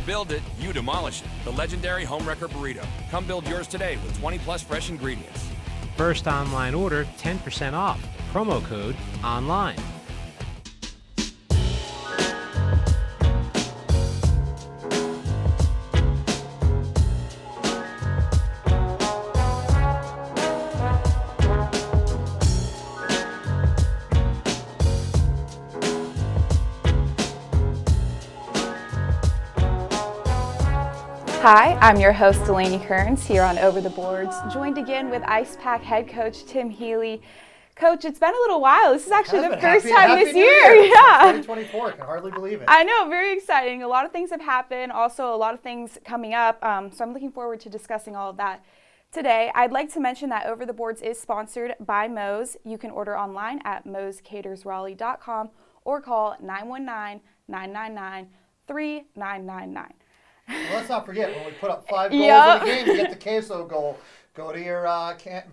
build it, you demolish it. The legendary Homewrecker Burrito. Come build yours today with 20+ fresh ingredients. First online order, 10% off. Promo code ONLINE. Hi, I'm your host Delaney Kearns here on Over the Boards, joined again with Ice Pack head coach Tim Healy. Coach, it's been a little while. This is actually the first time this year. Yeah. 2024, I can hardly believe it. I know, very exciting. A lot of things have happened, also a lot of things coming up. So I'm looking forward to discussing all of that today. I'd like to mention that Over the Boards is sponsored by Moe's. You can order online at moescatersraleigh.com or call 919-999-3999. Well, let's not forget, when we put up 5 goals in a game, you get the queso goal. Go to your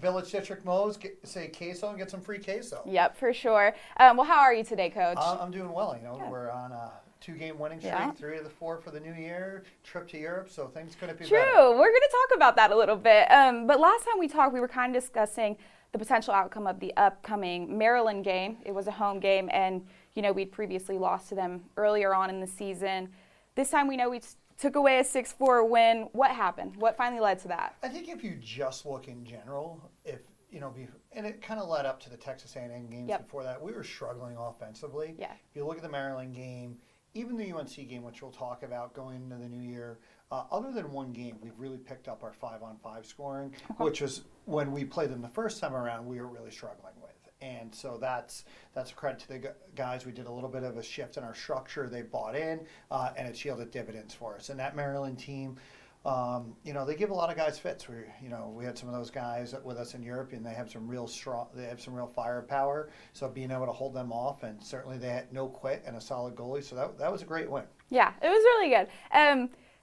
Village District Moe's, say queso, and get some free queso. Yep, for sure. Well, how are you today, Coach? I'm doing well. Good. We're on a 2-game winning streak, 3 of the 4 for the new year, trip to Europe, so things couldn't be better. True. We're going to talk about that a little bit. But last time we talked, we were kind of discussing the potential outcome of the upcoming Maryland game. It was a home game, and, we'd previously lost to them earlier on in the season. This time we know we took away a 6-4 win. What happened? What finally led to that? I think if you just look in general, and it kind of led up to the Texas A&M games before that, we were struggling offensively. Yeah. If you look at the Maryland game, even the UNC game, which we'll talk about going into the new year, other than one game, we've really picked up our 5-on-5 scoring, which was when we played them the first time around, we were really struggling with. And so that's a credit to the guys. We did a little bit of a shift in our structure. They bought in, and it yielded dividends for us. And that Maryland team, they give a lot of guys fits. We had some of those guys with us in Europe, and they have some real firepower. So being able to hold them off, and certainly they had no quit and a solid goalie. So that was a great win. Yeah, it was really good.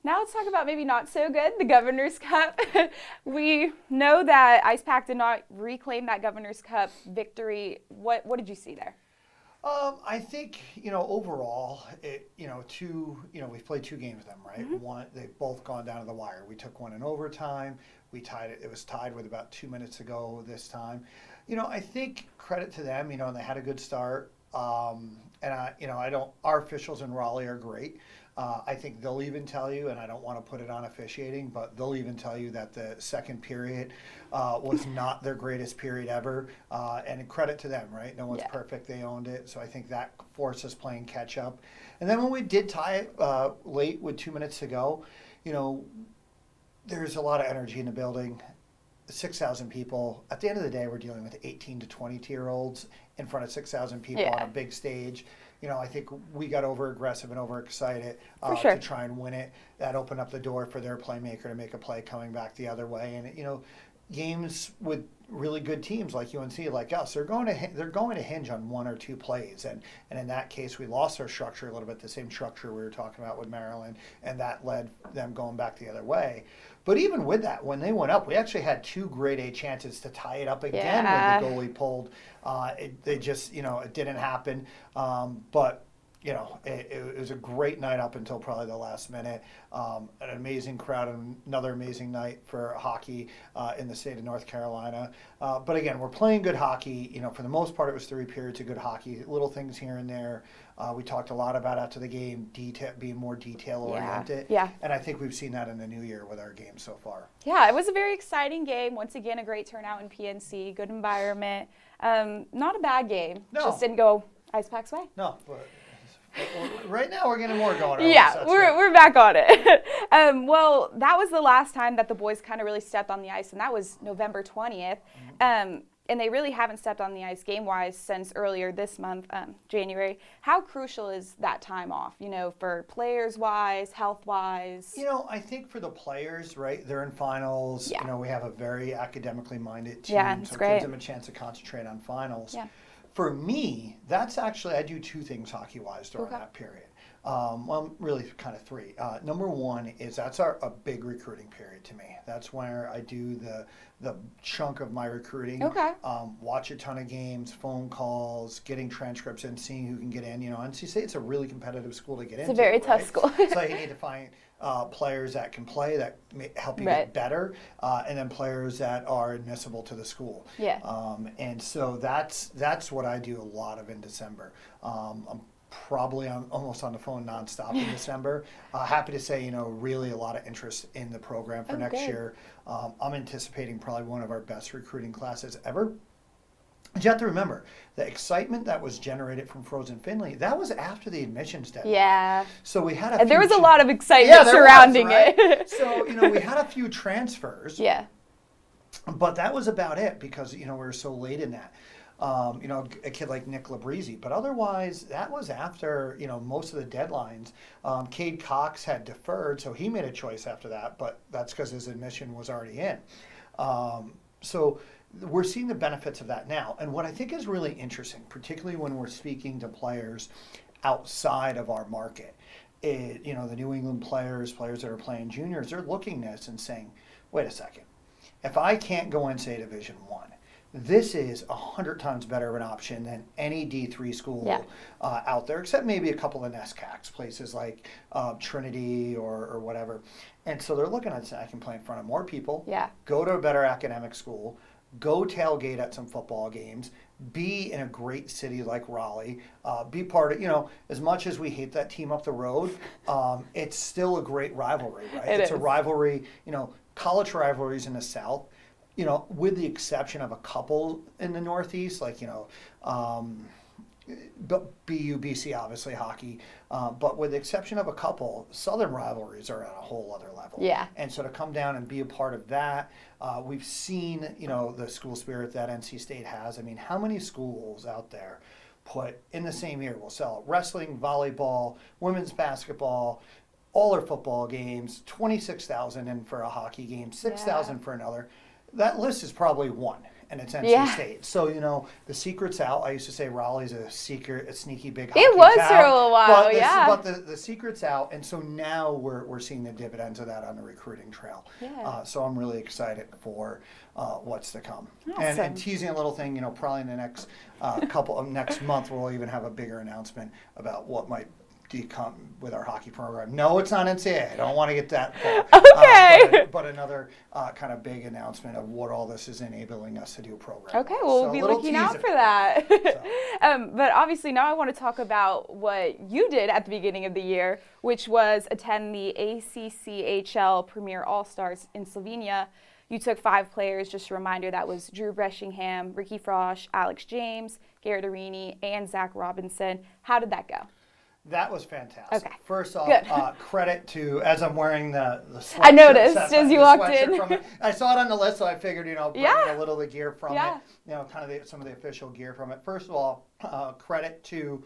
Now let's talk about maybe not so good, the Governor's Cup. We know that Ice Pack did not reclaim that Governor's Cup victory. What did you see there? I think, overall, we've played 2 games with them, right? Mm-hmm. One, they've both gone down to the wire. We took one in overtime. We tied it. It was tied with about 2 minutes to go this time. I think credit to them, and they had a good start. Our officials in Raleigh are great. I think they'll even tell you, and I don't want to put it on officiating, but they'll even tell you that the second period was not their greatest period ever. And credit to them, right? No one's perfect. They owned it. So I think that forced us playing catch up. And then when we did tie it late with 2 minutes to go, there's a lot of energy in the building. 6,000 people. At the end of the day, we're dealing with 18 to 22-year-olds in front of 6,000 people on a big stage. I think we got over-aggressive and overexcited to try and win it. That opened up the door for their playmaker to make a play coming back the other way. And, games with really good teams like UNC, like us, they're going to hinge on 1 or 2 plays. And in that case, we lost our structure a little bit, the same structure we were talking about with Maryland, and that led them going back the other way. But even with that, when they went up, we actually had 2 grade A chances to tie it up again when the goalie pulled. It didn't happen. But it was a great night up until probably the last minute. An amazing crowd and another amazing night for hockey in the state of North Carolina. But again, we're playing good hockey. For the most part, it was 3 periods of good hockey. Little things here and there. We talked a lot about after the game, being more detail-oriented. Yeah. And I think we've seen that in the new year with our game so far. Yeah, it was a very exciting game. Once again, a great turnout in PNC, good environment. Not a bad game. No. Just didn't go Ice Pack's way. No, but right now we're getting more going on. Yeah, we're back on it. Well, that was the last time that the boys kind of really stepped on the ice, and that was November 20th. And they really haven't stepped on the ice game-wise since earlier this month, January. How crucial is that time off, for players-wise, health-wise? I think for the players, right, they're in finals. Yeah. We have a very academically minded team. Yeah, it's so great. It gives them a chance to concentrate on finals. Yeah. For me, that's actually, I do 2 things hockey-wise during that period. Well, really kind of 3. Number 1 is that's a big recruiting period to me. That's where I do the chunk of my recruiting. Okay. Watch a ton of games, phone calls, getting transcripts and seeing who can get in. NC State's a really competitive school to get into. It's a very tough right? school. So you need to find players that can play, that help you get better, and then players that are admissible to the school. Yeah. And so that's what I do a lot of in December. I'm probably almost on the phone nonstop in December. Happy to say, really a lot of interest in the program for next year. I'm anticipating probably one of our best recruiting classes ever. You have to remember, the excitement that was generated from Frozen Finley, that was after the admissions deadline. Yeah. So we had And there was a lot of excitement surrounding it. So, we had a few transfers. Yeah. But that was about it because, we were so late in that. A kid like Nick Labrisi. But otherwise, that was after, most of the deadlines. Cade Cox had deferred, so he made a choice after that, but that's because his admission was already in. So we're seeing the benefits of that now. And what I think is really interesting, particularly when we're speaking to players outside of our market, is, the New England players that are playing juniors, they're looking at this and saying, wait a second, if I can't go in, say, Division I, this is 100 times better of an option than any D3 school out there, except maybe a couple of NESCACs, places like Trinity or whatever. And so they're looking at it saying, I can play in front of more people, go to a better academic school, go tailgate at some football games, be in a great city like Raleigh, be part of, as much as we hate that team up the road, it's still a great rivalry, right? It's a rivalry, college rivalries in the South. With the exception of a couple in the Northeast, like, BU, BC, obviously hockey, but with the exception of a couple, Southern rivalries are at a whole other level. Yeah. And so to come down and be a part of that, we've seen, the school spirit that NC State has. I mean, how many schools out there put in the same year will sell wrestling, volleyball, women's basketball, all their football games, 26,000 in for a hockey game, 6,000 for another. That list is probably one, and it's NC State. So, the secret's out. I used to say Raleigh's a sneaky big hockey It was town, for a while, But the secret's out, and so now we're seeing the dividends of that on the recruiting trail. Yeah. So I'm really excited for what's to come. Awesome. And teasing a little thing, probably in the next next month, we'll even have a bigger announcement about what might come with our hockey program. No, it's not NCAA. I don't want to get that far. Okay. But another kind of big announcement of what all this is enabling us to do program. Okay, well, we'll be looking out for that. But obviously now I want to talk about what you did at the beginning of the year, which was attend the ACCHL Premier All-Stars in Slovenia. You took 5 players, just a reminder, that was Drew Breshingham, Ricky Frosch, Alex James, Garrett Arini, and Zach Robinson. How did that go? That was fantastic. Okay. First off, credit to, as I'm wearing the sweatshirt. I noticed as you walked in. I saw it on the list, so I figured, bring a little of the gear from it, kind of some of the official gear from it. First of all, credit to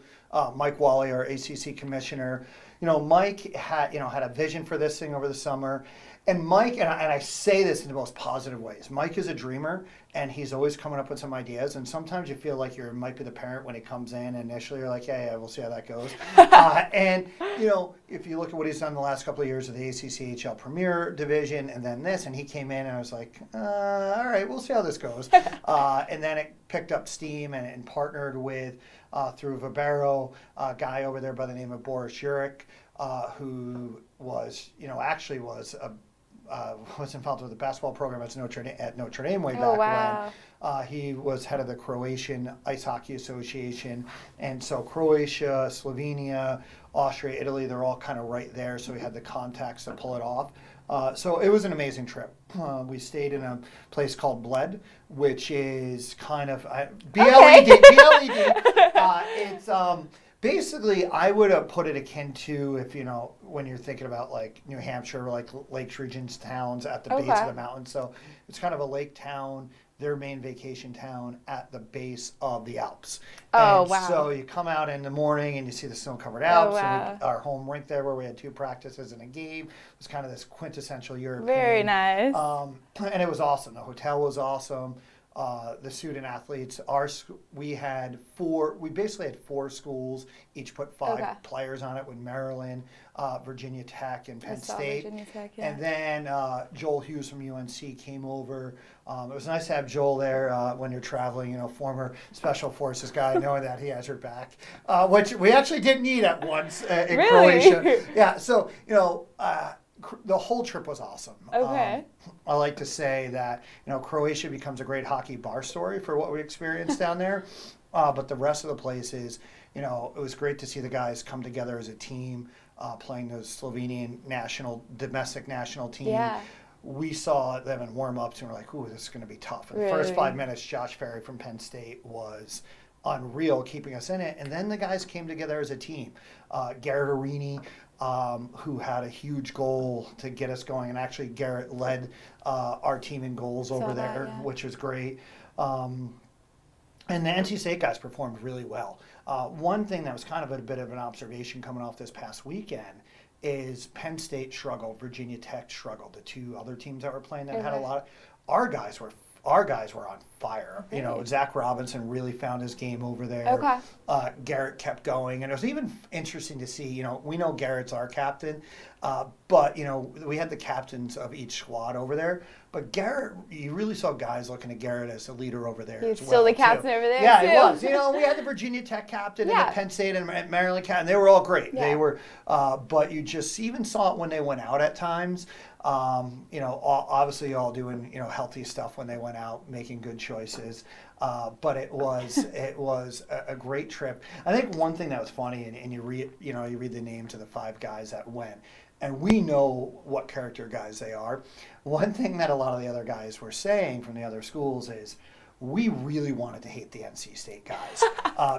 Mike Wally, our ACC commissioner. Mike had a vision for this thing over the summer. And Mike, and I say this in the most positive ways, Mike is a dreamer, and he's always coming up with some ideas. And sometimes you feel like you might be the parent when he comes in, and initially you're like, yeah, we'll see how that goes. And, if you look at what he's done the last couple of years of the ACCHL Premier Division, and then this, and he came in, and I was like, all right, we'll see how this goes. And then it picked up steam and partnered with, through Vibero, a guy over there by the name of Boris Jurek, who was, was involved with the basketball program at Notre Dame way back when. He was head of the Croatian Ice Hockey Association. And so Croatia, Slovenia, Austria, Italy, they're all kind of right there. So we had the contacts to pull it off. So it was an amazing trip. We stayed in a place called Bled, which is kind of BLED. It's basically, I would have put it akin to, if when you're thinking about like New Hampshire, like Lakes Regions towns at the base of the mountain. So it's kind of a lake town, their main vacation town at the base of the Alps. So you come out in the morning and you see the snow-covered Alps. And our home rink there, where we had 2 practices and a game, was kind of this quintessential European. Very nice. And it was awesome. The hotel was awesome. the student athletes. We basically had 4 schools, each put 5 players on it, with Maryland, Virginia Tech, and Penn State. Virginia Tech, yeah. And then Joel Hughes from UNC came over. It was nice to have Joel there when you're traveling, former Special Forces guy, knowing that he has your back, which we actually did need at once in Croatia. Yeah, so, the whole trip was awesome. Okay. I like to say that, Croatia becomes a great hockey bar story for what we experienced down there. But the rest of the places, it was great to see the guys come together as a team, playing the Slovenian domestic national team. Yeah. We saw them in warm-ups and we're like, ooh, this is going to be tough. In the first 5 minutes, Josh Ferry from Penn State was unreal, keeping us in it. And then the guys came together as a team. Garrett Arini, who had a huge goal to get us going. And actually, Garrett led our team in goals over there, which was great. And the NC State guys performed really well. One thing that was kind of a bit of an observation coming off this past weekend is Penn State struggled, Virginia Tech struggled. The 2 other teams that were playing that had a lot of our guys were on fire. Zach Robinson really found his game over there. Okay. Garrett kept going, and it was even interesting to see. We know Garrett's our captain, but we had the captains of each squad over there. But Garrett, you really saw guys looking at Garrett as the leader over there. He's still the captain over there. Yeah, too. he was. We had the Virginia Tech captain and the Penn State and Maryland captain. They were all great. Yeah. They were, but you just even saw it when they went out at times. Obviously all doing healthy stuff when they went out, making good choices. But it was a great trip. I think one thing that was funny, and you read the names of the 5 guys that went, and we know what character guys they are. One thing that a lot of the other guys were saying from the other schools is, we really wanted to hate the NC State guys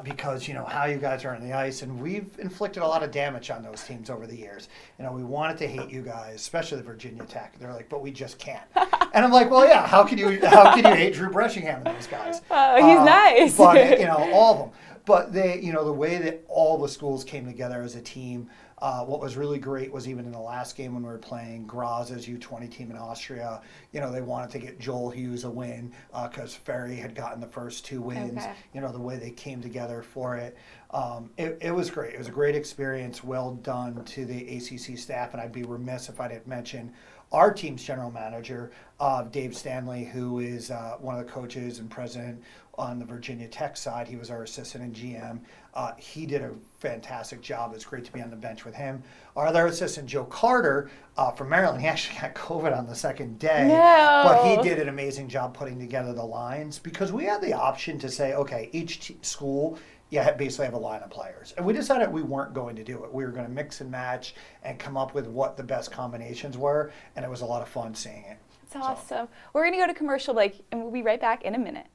because, how you guys are on the ice, and we've inflicted a lot of damage on those teams over the years. We wanted to hate you guys, especially the Virginia Tech. They're like, but we just can't. And I'm like, well, yeah, how can you hate Drew Breshingham and those guys? He's nice. But, all of them. But they, the way that all the schools came together as a team, what was really great was even in the last game when we were playing Graz's U20 team in Austria, they wanted to get Joel Hughes a win because Ferry had gotten the first 2 wins. Okay. The way they came together for it. It was great. It was a great experience. Well done to the ACC staff, and I'd be remiss if I didn't mention our team's general manager, Dave Stanley, who is one of the coaches and president on the Virginia Tech side. He was our assistant and GM. He did a fantastic job. It's great to be on the bench with him. Our other assistant, Joe Carter, from Maryland, he actually got COVID on the second day. No. But he did an amazing job putting together the lines because we had the option to say, okay, each school basically have a line of players. And we decided we weren't going to do it. We were going to mix and match and come up with what the best combinations were, and it was a lot of fun seeing it. It's awesome. We're going to go to commercial break, and we'll be right back in a minute.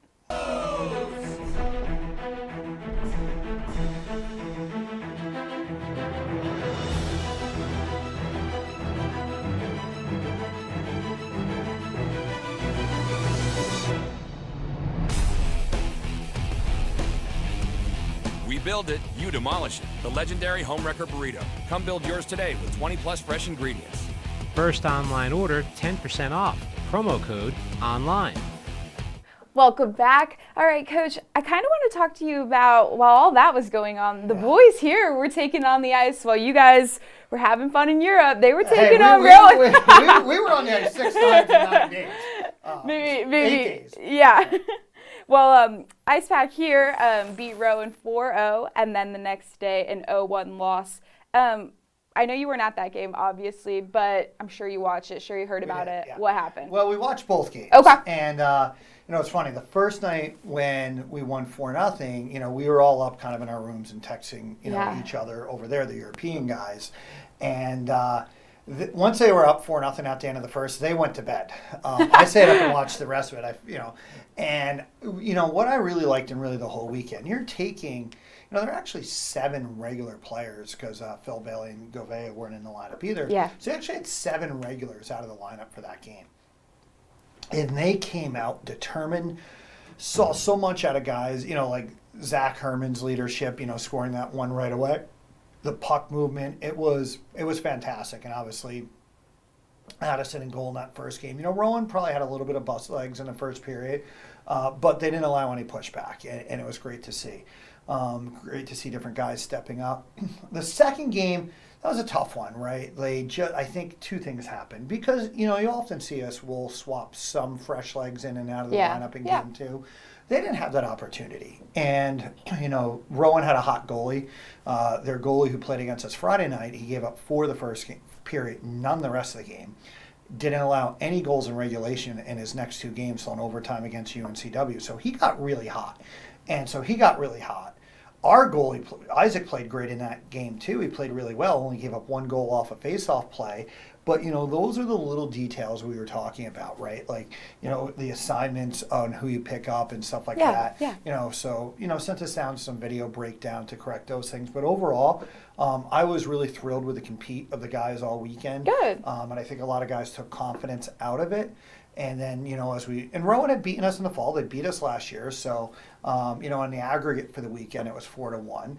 We build it, you demolish it. The legendary Homewrecker Burrito. Come build yours today with 20+ fresh ingredients. First online order, 10% off. Promo code ONLINE. Welcome back. All right, Coach, I kind of want to talk to you about, while all that was going on, the boys here were taking on the ice while you guys were having fun in Europe. They were taking on Rowan. We were on the ice 6 times in 9 days. Maybe 8 days. Yeah. Well, Ice Pack here beat Rowan 4-0, and then the next day an 0-1 loss. I know you weren't at that game, obviously, but I'm sure you watched it. Sure you heard about it. Yeah. What happened? Well, we watched both games. Okay. And, it's funny. The first night when we won 4-0, we were all up kind of in our rooms and texting, each other over there, the European guys. And once they were up 4-0 at the end of the first, they went to bed. I stayed up and watched the rest of it. And what I really liked in really the whole weekend, you're taking, there are actually 7 regular players because Phil Bailey and Gouveia weren't in the lineup either. Yeah. So they actually had 7 regulars out of the lineup for that game. And they came out determined, saw so much out of guys, like Zach Herman's leadership, scoring that one right away. The puck movement, it was fantastic. And obviously, Addison in goal in that first game. Rowan probably had a little bit of bust legs in the first period. but they didn't allow any pushback, and it was great to see. Great to see different guys stepping up. The second game, that was a tough one, right? I think two things happened because you often see us will swap some fresh legs in and out of the lineup in game two. They didn't have that opportunity, and Rowan had a hot goalie. Their goalie who played against us Friday night, he gave up 4 the first period, none the rest of the game. Didn't allow any goals in regulation in his next 2 games till an overtime against UNCW. So he got really hot, Our goalie, Isaac, played great in that game too. He played really well, only gave up 1 goal off a face-off play. But, those are the little details we were talking about, right? Like, the assignments on who you pick up and stuff like that. Yeah. Sent us down some video breakdown to correct those things. But overall, I was really thrilled with the compete of the guys all weekend. Good. And I think a lot of guys took confidence out of it. And then, and Rowan had beaten us in the fall. They beat us last year. So, on the aggregate for the weekend, it was 4-1.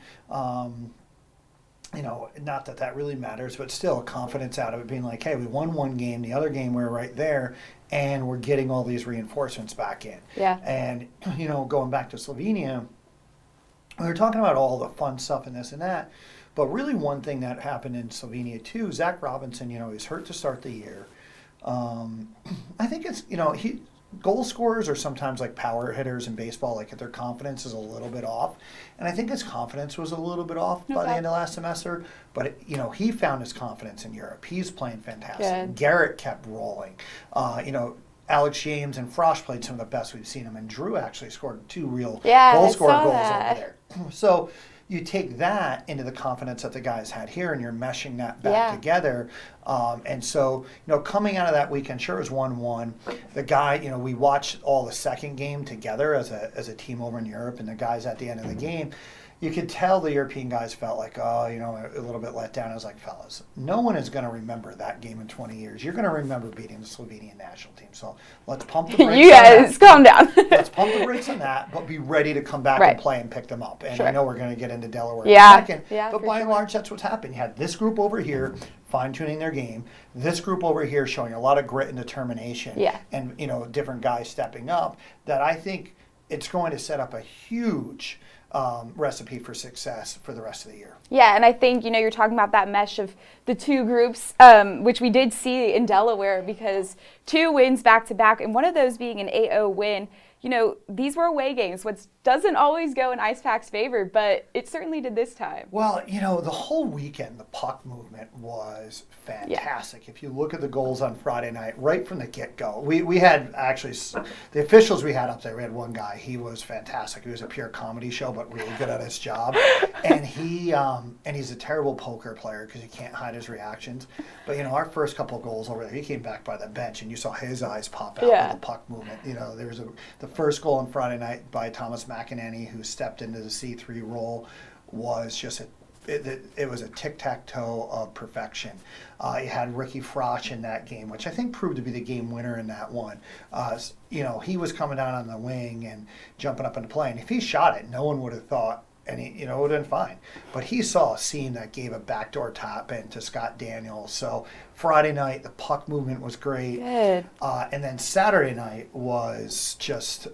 Not that really matters, but still confidence out of it being like, hey, we won 1 game, the other game we were right there, and we're getting all these reinforcements back in. Yeah. And, going back to Slovenia, we were talking about all the fun stuff and this and that, but really one thing that happened in Slovenia too, Zach Robinson, he's hurt to start the year. I think it's, goal scorers are sometimes like power hitters in baseball, like if their confidence is a little bit off. And I think his confidence was a little bit off by the end of last semester. But, he found his confidence in Europe. He's playing fantastic. Good. Garrett kept rolling. Alex James and Frosch played some of the best we've seen him. And Drew actually scored 2 real goal scorer goals over there. So you take that into the confidence that the guys had here, and you're meshing that back together. And so, coming out of that weekend, sure, it was 1-1. The guy, we watched all the second game together as a team over in Europe, and the guys at the end of the game, you could tell the European guys felt like, a little bit let down. I was like, fellas, no one is going to remember that game in 20 years. You're going to remember beating the Slovenian national team. So let's pump the brakes. You guys, calm down. Let's pump the brakes on that, but be ready to come back and play and pick them up. And I know we're going to get into Delaware in a second. Yeah, but by and large, that's what's happened. You had this group over here fine-tuning their game. This group over here showing a lot of grit and determination. Yeah. And, different guys stepping up that I think it's going to set up a huge recipe for success for the rest of the year. Yeah, and I think, you're talking about that mesh of the 2 groups, which we did see in Delaware because 2 wins back-to-back, and one of those being an 8-0 win. These were away games, which doesn't always go in IcePack's favor, but it certainly did this time. Well, the whole weekend, the puck movement was fantastic. Yeah. If you look at the goals on Friday night, right from the get-go, we had actually, the officials we had up there, we had one guy, he was fantastic. He was a pure comedy show, but really good at his job. And he's a terrible poker player because he can't hide his reactions. But, our first couple of goals over there, he came back by the bench, and you saw his eyes pop out with the puck movement. There was the first goal on Friday night by Thomas McEnany, who stepped into the C3 role, was just it was a tic-tac-toe of perfection. You had Ricky Frosch in that game, which I think proved to be the game winner in that one. He was coming down on the wing and jumping up into play, and if he shot it, no one would have thought, and it would have been fine. But he saw a seam that gave a backdoor tap in to Scott Daniels. So Friday night, the puck movement was great. Good. And then Saturday night was just,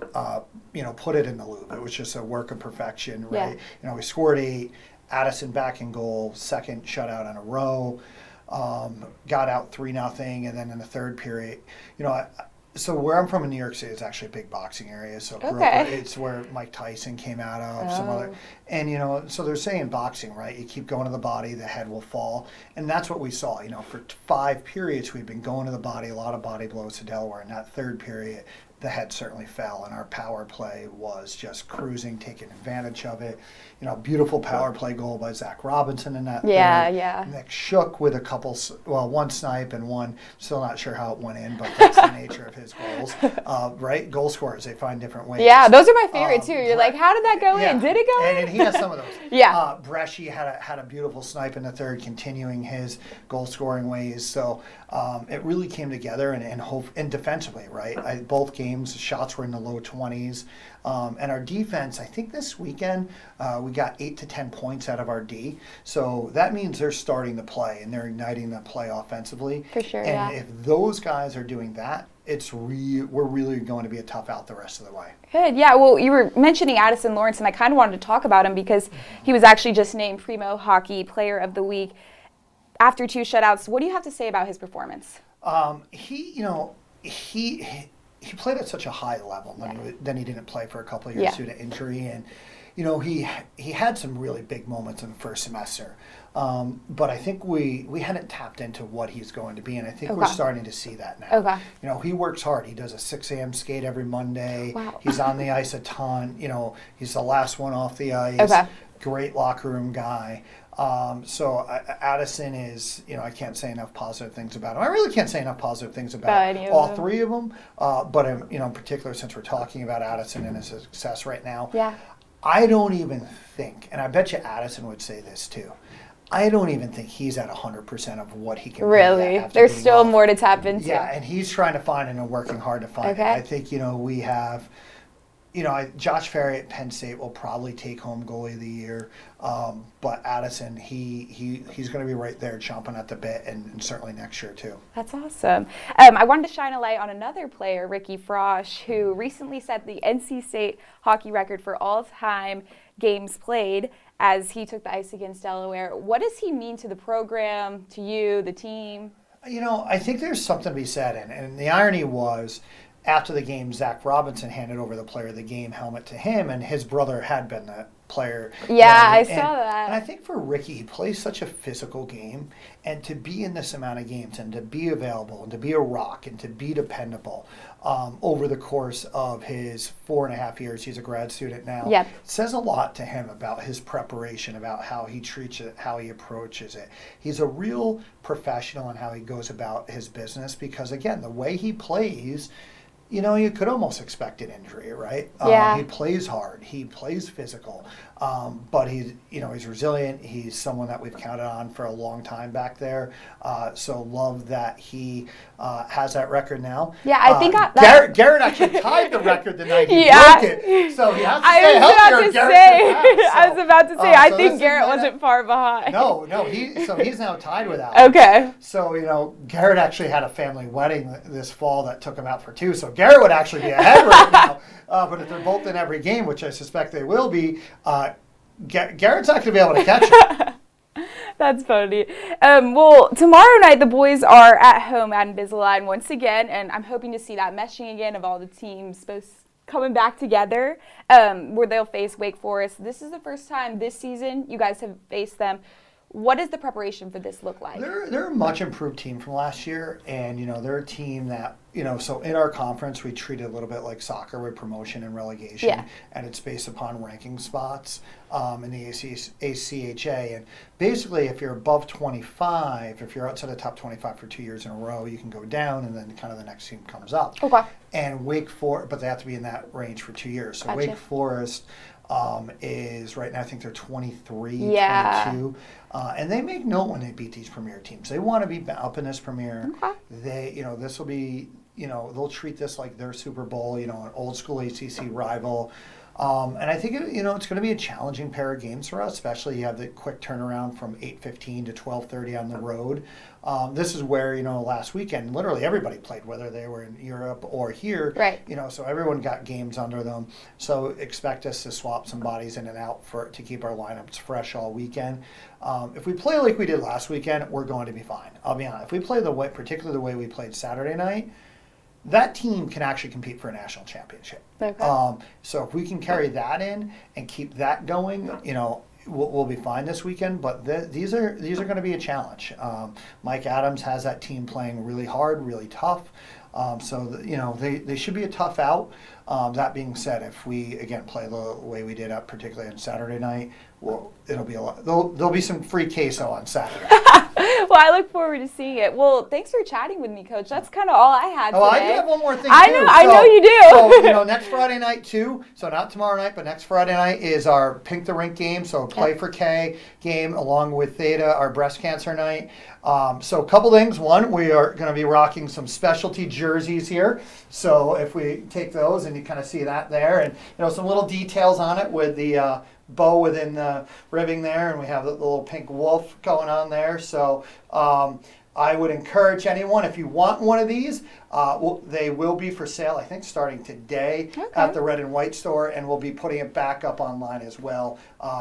put it in the loop. It was just a work of perfection, right? Yeah. We scored 8, Addison back in goal, second shutout in a row, got out 3-0, and then in the third period, so where I'm from in New York City, it's actually a big boxing area. So it's where Mike Tyson came out of, some other, and so they're saying boxing, right? You keep going to the body, the head will fall, and that's what we saw. For 5 periods, we've been going to the body, a lot of body blows to Delaware. In that third period, the head certainly fell, and our power play was just cruising, taking advantage of it. Beautiful power play goal by Zach Robinson in that third. Yeah. Nick Shook with a couple, one snipe and one, still not sure how it went in, but that's the nature of his goals. Right? Goal scorers, they find different ways. Yeah, those are my favorite too. You're like, how did that go in? Did it go in? And he has some of those. Yeah. Bresci had a beautiful snipe in the third, continuing his goal scoring ways. So it really came together and defensively, right? Both games games. Shots were in the low 20s. And our defense, I think this weekend, we got 8 to 10 points out of our D. So that means they're starting to play and they're igniting the play offensively. For sure, and if those guys are doing that, we're really going to be a tough out the rest of the way. Good, yeah. Well, you were mentioning Addison Lawrence, and I kind of wanted to talk about him because he was actually just named Primo Hockey Player of the Week after 2 shutouts. What do you have to say about his performance? He played at such a high level. Then he didn't play for a couple of years due to injury, and he had some really big moments in the first semester. But I think we hadn't tapped into what he's going to be, and I think we're starting to see that now. Okay. He works hard. He does a 6 a.m. skate every Monday. Wow. He's on the ice a ton. He's the last one off the ice. Okay. Great locker room guy. So Addison is, I can't say enough positive things about him. I really can't say enough positive things about all 3 of them. But in particular, since we're talking about Addison and his success right now, I don't even think, and I bet you Addison would say this too, I don't even think he's at 100% of what he can really. There's still more to tap into. Yeah, and he's trying to find it and working hard to find it. I think, we have, Josh Ferry at Penn State will probably take home goalie of the year. But Addison, he's going to be right there chomping at the bit, and certainly next year too. That's awesome. I wanted to shine a light on another player, Ricky Frosch, who recently set the NC State hockey record for all-time games played as he took the ice against Delaware. What does he mean to the program, to you, the team? I think there's something to be said, and the irony was, after the game, Zach Robinson handed over the player of the game helmet to him, and his brother had been the player. Yeah, I saw that. And I think for Ricky, he plays such a physical game, and to be in this amount of games, and to be available, and to be a rock, and to be dependable over the course of his 4.5 years, he's a grad student now, says a lot to him about his preparation, about how he treats it, how he approaches it. He's a real professional in how he goes about his business because, again, the way he plays, you could almost expect an injury, right? He plays hard. He plays physical. But he's resilient. He's someone that we've counted on for a long time back there. So love that he has that record now. Yeah, I think Garrett actually tied the record the night he broke it. So he has to stay healthy. I was about to say, I think Garrett wasn't far behind. No, he's now tied with Alex. Okay. So, Garrett actually had a family wedding this fall that took him out for 2. So Garrett would actually be ahead right now. But if they're both in every game, which I suspect they will be, Garrett's not going to be able to catch him. That's funny. Well, tomorrow night the boys are at home at Invisalign once again, and I'm hoping to see that meshing again of all the teams both coming back together, where they'll face Wake Forest. This is the first time this season you guys have faced them. What does the preparation for this look like? They're a much improved team from last year, and they're a team that so in our conference we treat it a little bit like soccer with promotion and relegation, and it's based upon ranking spots in the ACHA. And basically, if you're above 25, if you're outside the top 25 for 2 years in a row, you can go down, and then kind of the next team comes up. Okay. And Wake Forest, but they have to be in that range for 2 years. So Gotcha. Wake Forest is right now, I think they're 23, 22. And they make note when they beat these premier teams. They want to be up in this premier. Okay. This will be, they'll treat this like their Super Bowl, an old school ACC rival. And I think, it's going to be a challenging pair of games for us, especially you have the quick turnaround from 8:15 to 12:30 on the road. This is where, last weekend, literally everybody played, whether they were in Europe or here. Right. So everyone got games under them. So expect us to swap some bodies in and out to keep our lineups fresh all weekend. If we play like we did last weekend, we're going to be fine. I'll be honest. If we play particularly the way we played Saturday night, that team can actually compete for a national championship. Okay. So if we can carry that in and keep that going, we'll be fine this weekend. But these are going to be a challenge. Mike Adams has that team playing really hard, really tough. So they should be a tough out. That being said, if we again play the way we did particularly on Saturday night, it'll be a lot. There'll be some free queso on Saturday. Well, I look forward to seeing it. Well, thanks for chatting with me, Coach. That's kind of all I had today. Oh, I do have one more thing, I too. know, I know you do. So, next Friday night, too, so not tomorrow night, but next Friday night is our Pink the Rink game, so Play for K game along with Theta, our breast cancer night. So a couple things. One, we are going to be rocking some specialty jerseys here. So if we take those and you kind of see that there, and some little details on it with the bow within the ribbing there, and we have the little pink wolf going on there. So I would encourage anyone, if you want one of these, they will be for sale, I think, starting today at the Red and White store, and we'll be putting it back up online as well.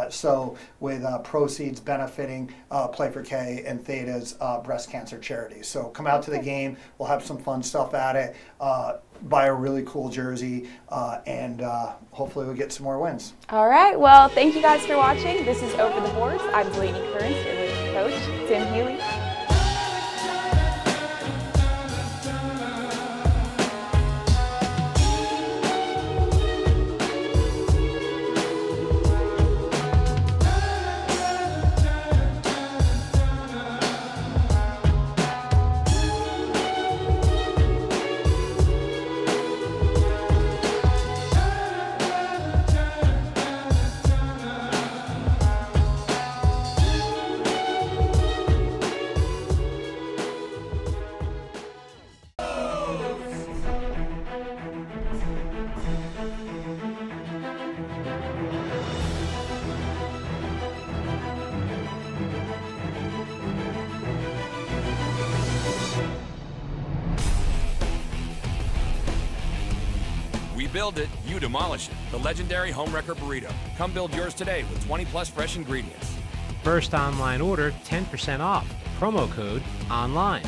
So with proceeds benefiting Play for K and Theta's breast cancer charity. So come out to the game. We'll have some fun stuff at it. Buy a really cool jersey, and hopefully we'll get some more wins. All right. Well, thank you guys for watching. This is Over the Boards. I'm Delaney Kearns here with Coach Tim Healy. We build it, you demolish it. The legendary Homewrecker Burrito. Come build yours today with 20+ fresh ingredients. First online order, 10% off. Promo code ONLINE.